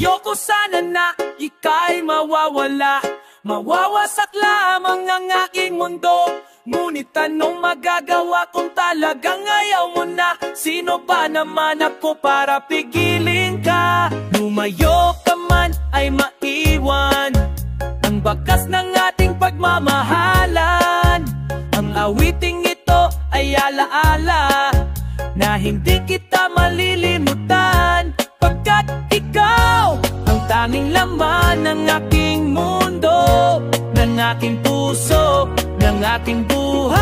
Ayoko sana na ika'y mawawala, mawawasak lamang ang aking mundo. Ngunit anong magagawa kung talagang ayaw mo na? Sino ba naman ako para pigilin ka? Lumayo ka man ay maiwan ang bakas ng ating pagmamahalan. Ang awiting ito ay alaala na hindi kita malilimutan, pagkat ikaw ang tanging laman ng aking mundo, ng aking puso, ng ating buhay.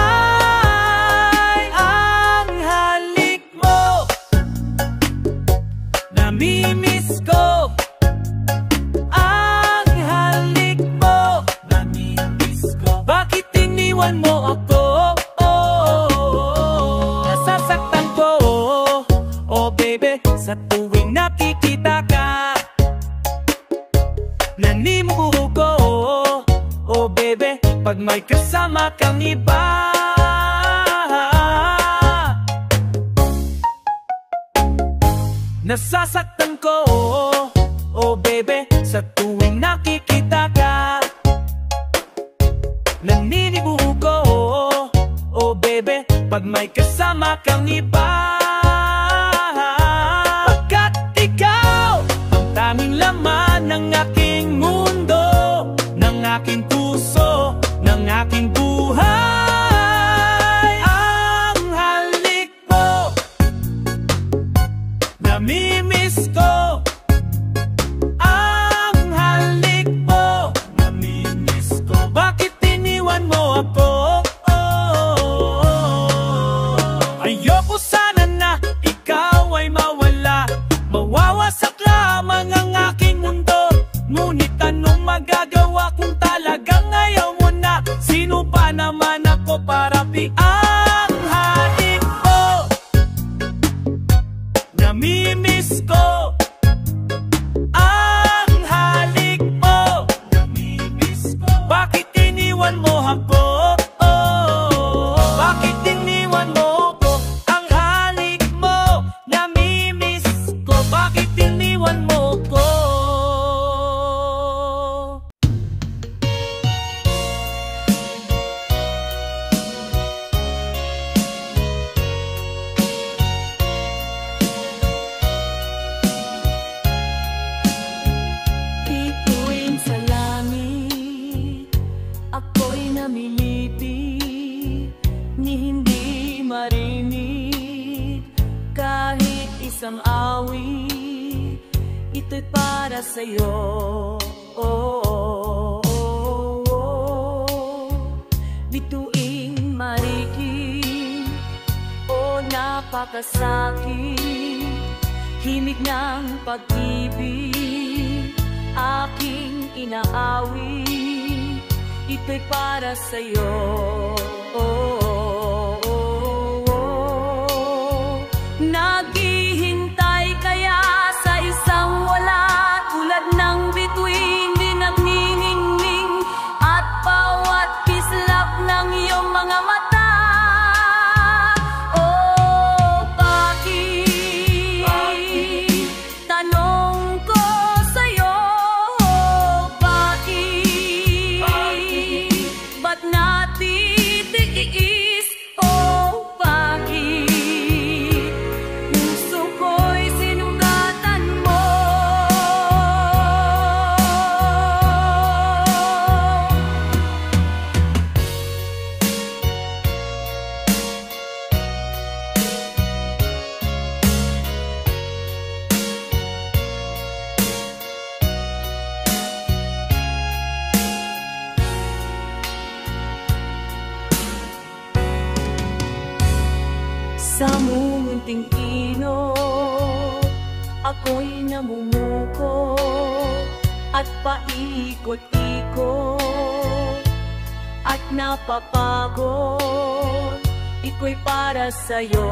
Ang halik mo, namimiss ko. Ang halik mo, namimiss ko. Bakit iniwan mo ako? Nasasaktan ko, oh baby, sa tuwing nakikita ka. Nanimuro ko, oh baby, pag may kasama kang iba. Nasasaktan ko, oh baby, sa tuwing nakikita ka. Naninibuho ko, oh baby, pag may kasama kang iba. Pagkat ikaw ang tanging laman ng aking mundo, ng aking puso, ng aking buhay. Ang halik mo, namimiss ko. Ang halik mo, namimiss ko. Bakit iniwan mo ako? Ayoko sana na ikaw ay mawala, mawawasak lamang ang aking mundo. Ngunit anong magagawa kung talagang ayaw mo na? Sino pa naman ako para ang halik mo, namimiss ko. Ang halik mo, namimiss ko. Bakit iniwan mo ako? Bakit iniwan mo ako? Ang halik mo, namimiss ko. Bakit iniwan mo ako? Ituwing sa langit, ako'y namimiti, ni hindi marinig kahit isang awit. Ito'y para sa'yo. Bituing mariking, napakasakit, himig ng pag-ibig, aking inaawit. Ito'y para sa'yo. Naghihintay kaya sa isang wala, tulad ng bituin di nagniningning, at bawat kislap ng iyong mga mata. Oh, bakit? Tanong ko sa'yo, bakit? Ba't natitiis? Oh, bakit? Puso ko'y sinugatan mo. Sa munting ilog, ako'y namumuko at paikot-ikot at napapagod. Ito'y para sa'yo.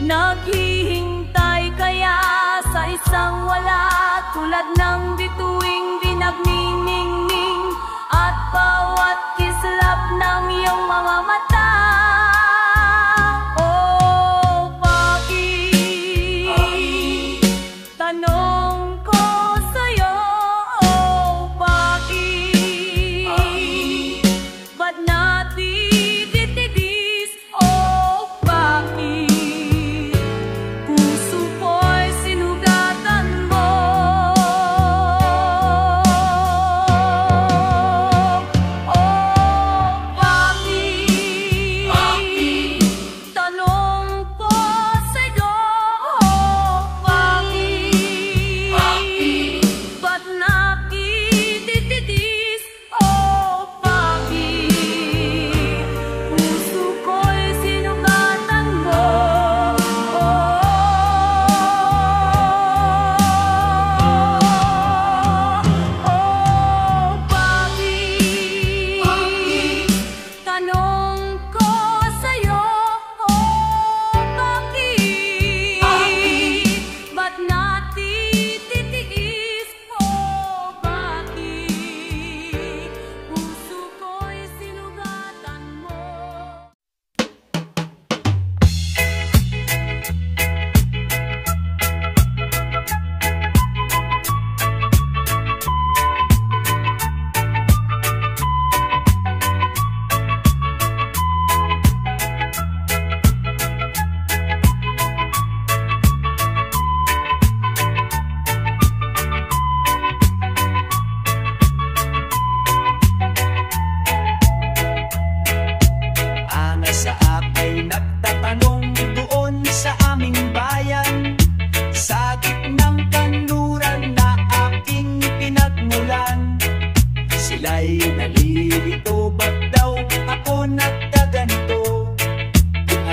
Naghihintay kaya sa isang wala, tulad ng bituing di nagniningning, at bawat kislap ng iyong mga mata. Oh, bakit?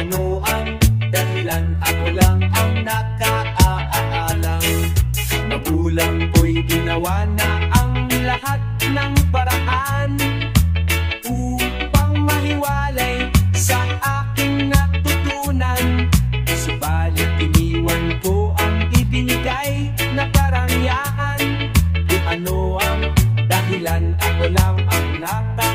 ano ang dahilan, ako lang ang nakaalam. Magulang ko'y ginawa na ang lahat ng paraan upang mahiwalay sa aking natutunan. Subalit iniwan ko ang ibinigay na karangyaan. Kung ano ang dahilan, ako lang ang nakaalam.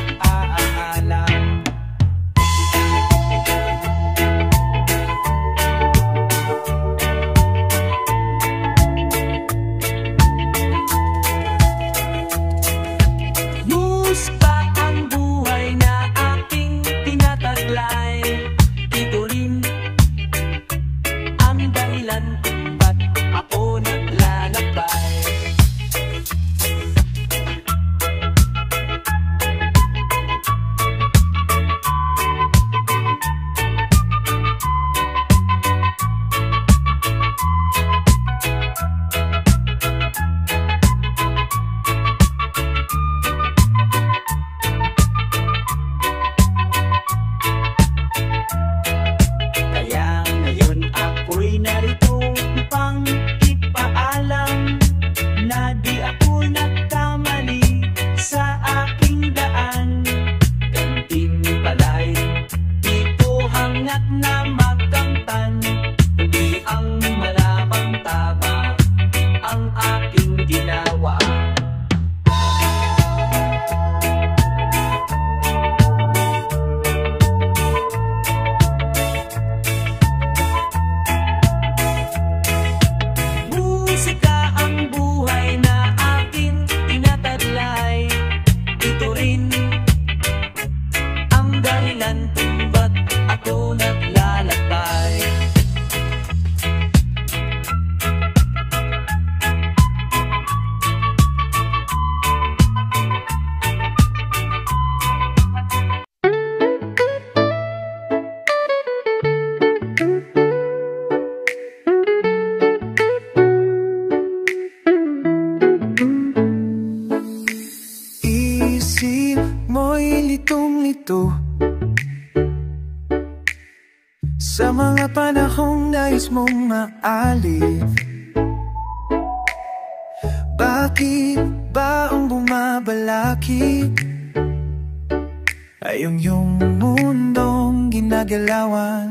Musika ang buhay na aking tinataglay. Ito rin ang dahilan kung ba't ako naglalakbay. Kaya ngayon ako'y narito upang ipaalam na di ako nagkamali sa aking daan. Kanting pala'y di ko hangat na magkamtan, kundi ang malamang tama ang aking ginawa. Musika ang buhay na aking tinataglay. Ito rin ang dahilan kung ba't ako naglalakbay. Isip mo'y litong-lito sa mga panahong nais mong maalip. Bakit ba ang bumabalakid ay yung mundong ginagalawan?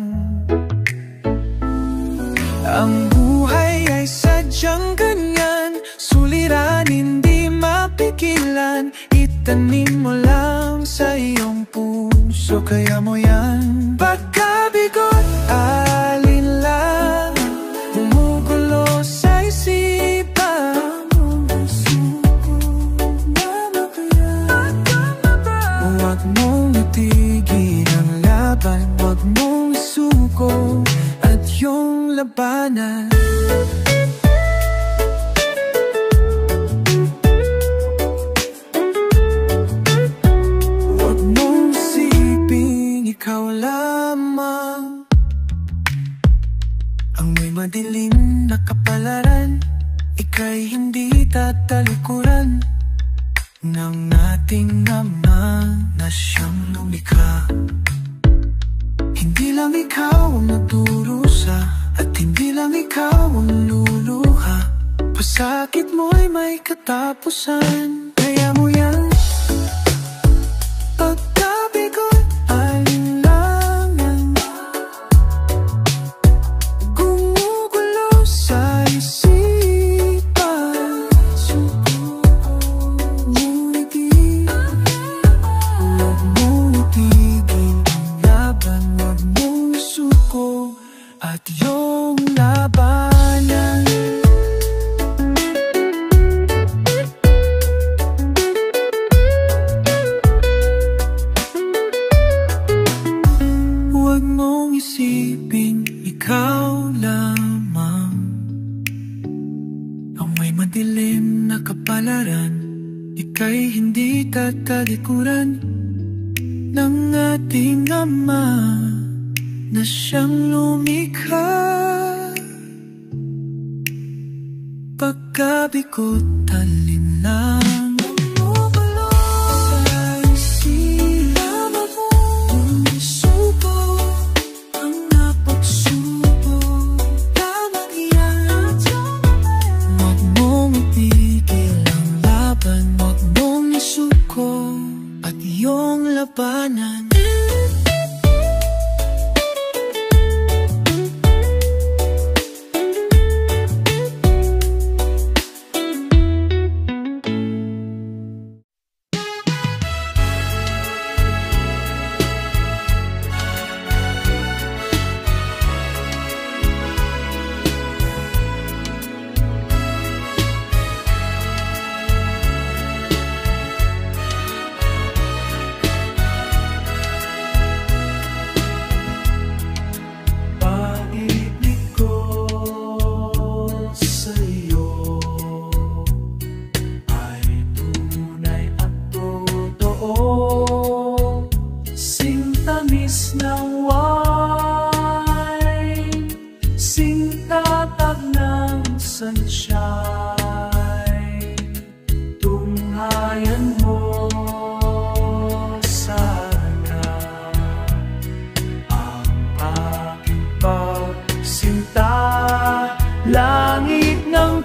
Ang buhay ay sadyang ganyan, suliranin di mapigilan. Itanim mo lang sa iyong puso, kaya mo yan. Pagkabigot, alinlang gumugulo sa isipan. Huwag mong itigil ang laban, huwag mong isuko at yung labanan. Huwag mong isiping ikaw lamang ang may madilim na kapalaran. Ika'y hindi tatalikuran ng ating Ama na siyang lumikha. Hindi lang ikaw ang nagdurusa at hindi lang ikaw ang luluha. Pasakit mo'y may katapusan, kaya mo yan. Pagkabigot, alinlangan gumugulo sa isipan. Ngunit huwag mong itigil ang laban, huwag mong isuko at yung labanan. Huwag mong isipin ikaw lamang ang may madilim na kapalaran. Ika'y hindi tatalikuran ng ating Ama na siyang lumikha. Pagkabigot, alinlang gumugulo sa isipan. Suko ang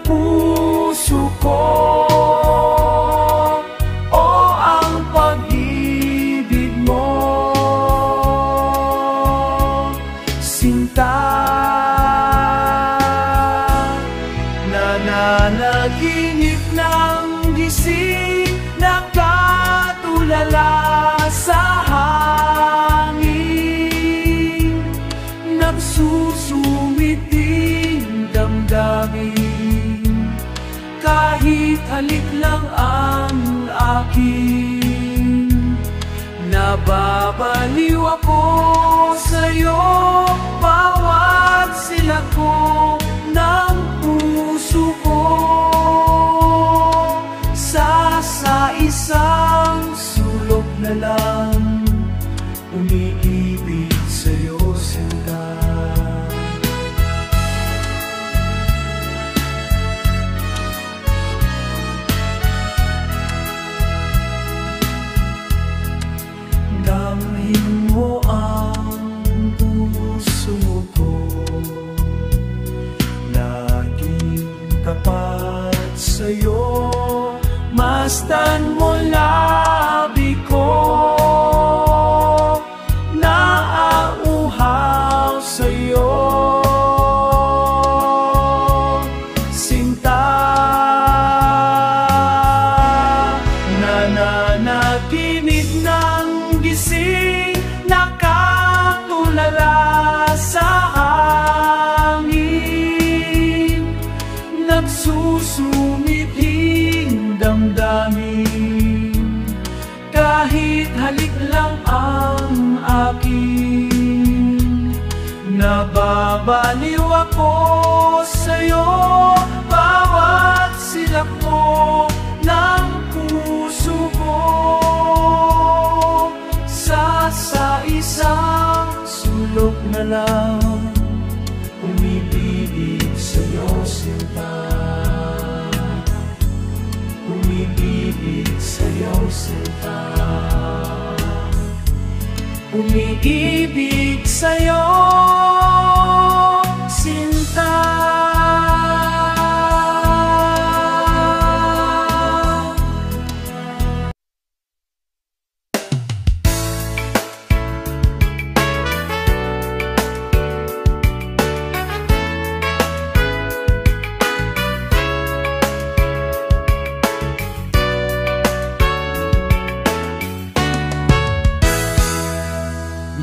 puso ko, o ang pag-ibig mo, sinta. Nananaginip ng gising, nakatulala sa hangin, nagsusumiting damdamin, kahit halik lang ang akin. Nababaliw ako sa'yo, bawat silag ko ng puso ko, sa isang sulok na lang, umiibig sa'yo sinta. Damhin mo ang puso ko, laging tapat sa'yo, masdan mo labi ko, naauhaw sa'yo, sinta. Nananaginip ng gising, nakatulala sa hangin, nagsusumiting damdamin, kahit halik lang ang akin. Nababaliw ako sa'yo, bawat silap mo ng puso ko, sa isang sulok na lang, umibig sa'yo sinta. Umiibig sa'yo sinta, umiibig sa'yo sinta.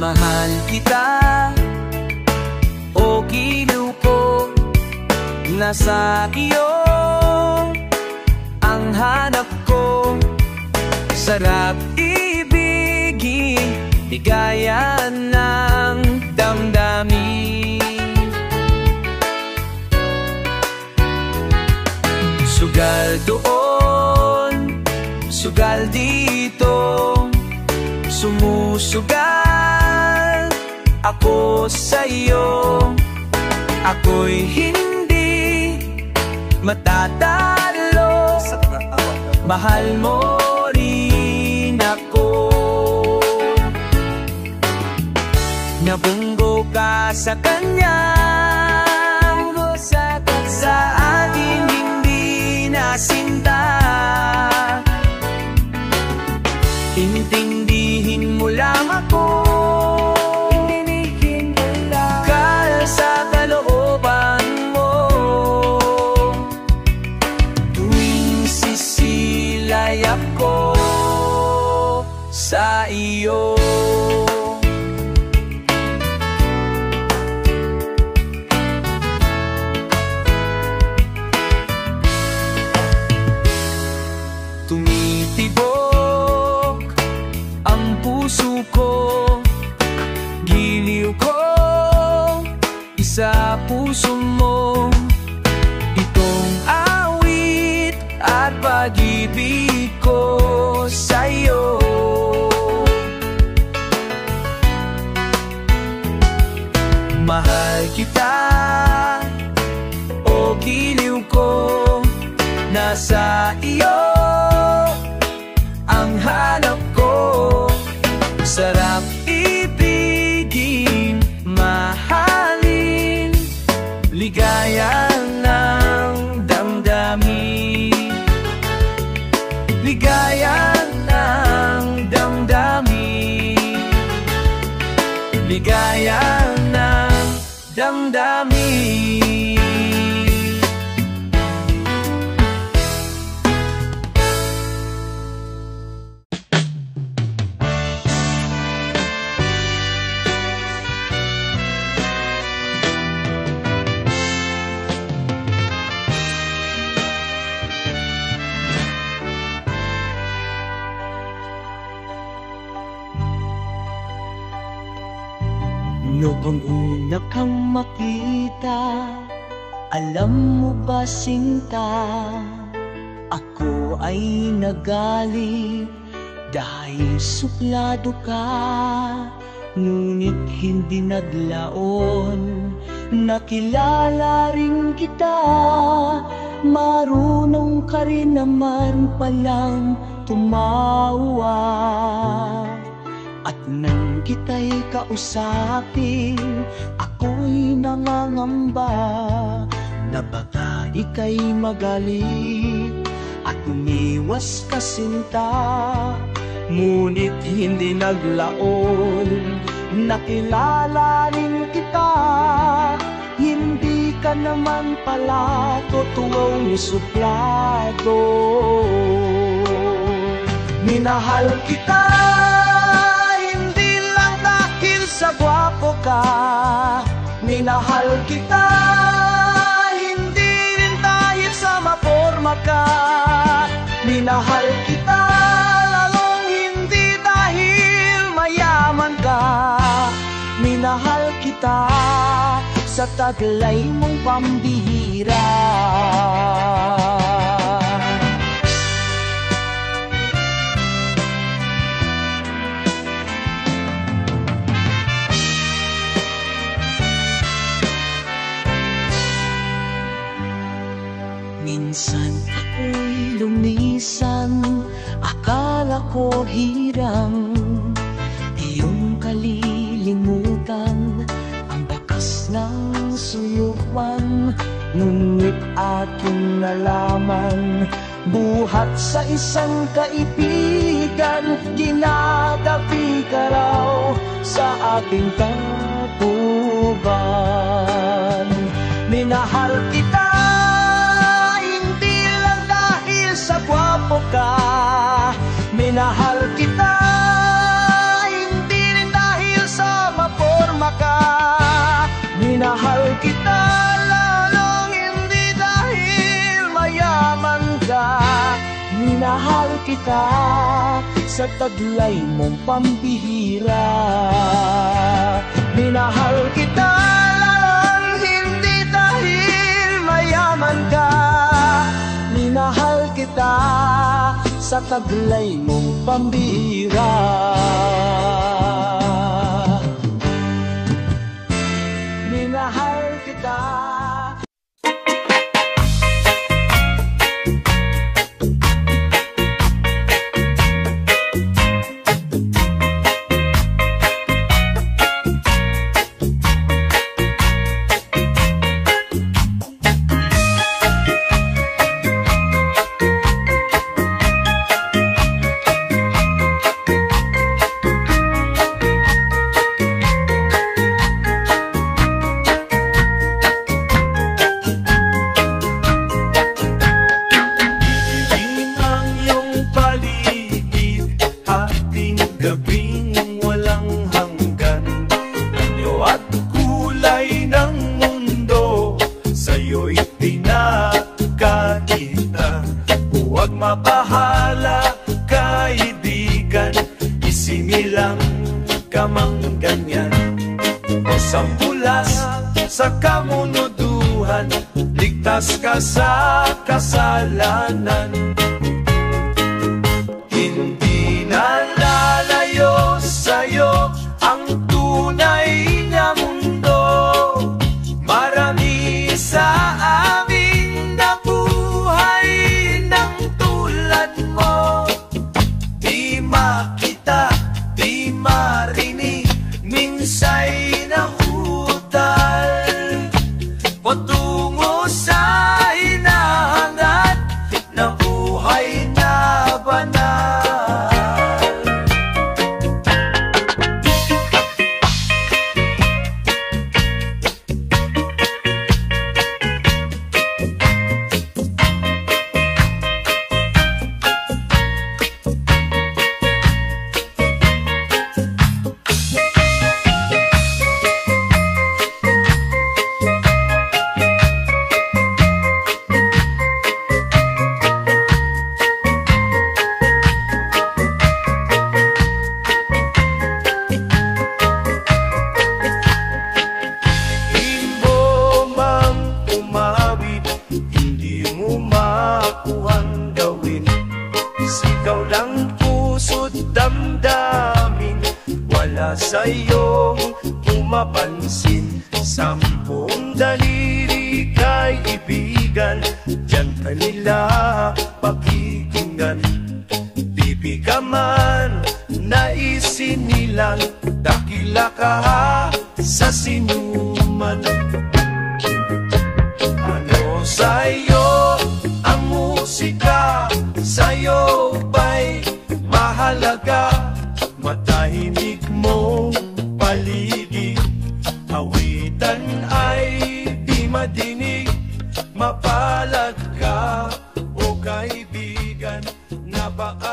Mahal kita, o giliw ko, nasa iyo ang hanap ko. Sarap ibigin, ligaya ng damdamin. Sugal doon, sugal dito, sumusugal ako sa'yo. Ako'y hindi matatalo, mahal mo rin ako. Nabunggo ka sa kanya, sa akin hindi nasinta. Intindihin mo lang ako, kal sa kalooban mo. Tuwing sisilay ako sa iyo, tumitibok ang puso ko, giliw ko, isa puso mo. Itong awit at pag-ibig ko sa'yo. Mahal kita, o giliw ko, nasa iyo ang hanap ko. Sarap ibigin, mahalin, ligaya ng damdamin. damdamin. Noong una kang makita, alam mo ba sinta, ako ay nagalit dahil suplado ka. Ngunit hindi naglaon, nakilala rin kita, marunong ka rin naman palang tumawa. At nang kita'y kausapin, ako'y nangangamba na baka ika'y magalit at umiwas ka sinta. Ngunit hindi naglaon, nakilala rin kita, hindi ka naman pala totoong suplado. Minahal kita sa gwapo ka, minahal kita, hindi rin dahil sa maporma ka. Minahal kita, lalong hindi dahil mayaman ka. Minahal kita, sa taglay mong pambihira. Minsan ako'y lumisan, akala ko hirang iyong kalilimutan ang bakas ng suyuan. Ngunit aking nalaman, buhat sa isang kaibigan, dinadapi ka raw sa aking tatuban. Minahal kita sa gwapo ka, minahal kita, hindi rin dahil sa maporma ka. Minahal kita, lalong hindi dahil mayaman ka. Minahal kita, sa taglay mong pambihira. Minahal kita, lalong hindi dahil mayaman ka. Minahal kita, sa taglay mong pambihira. Minahal kita. Mabahala, kaibigan, isinilang ka mang ganyan. O sampulas sa kamunuduhan, ligtas ka sa kasalanan. Hindi na lalayo sa'yo ang tunay na mundo. Marami sa amin na buhay ng tulad mo. Di makita, di marinig, minsa'y nahutal. Patungo sa hinahangat na buhay. ang daliri kay ibigan, diyan ka nila pakikinggan. Bibi ka man, naisin nilang dakila ka sa sinuman. Ano sa'yo ang musika, sa'yo ba'y mahalaga? Matahimik mo paligid, awitan ay di madinig. Mapalad ka o kaibigan na baka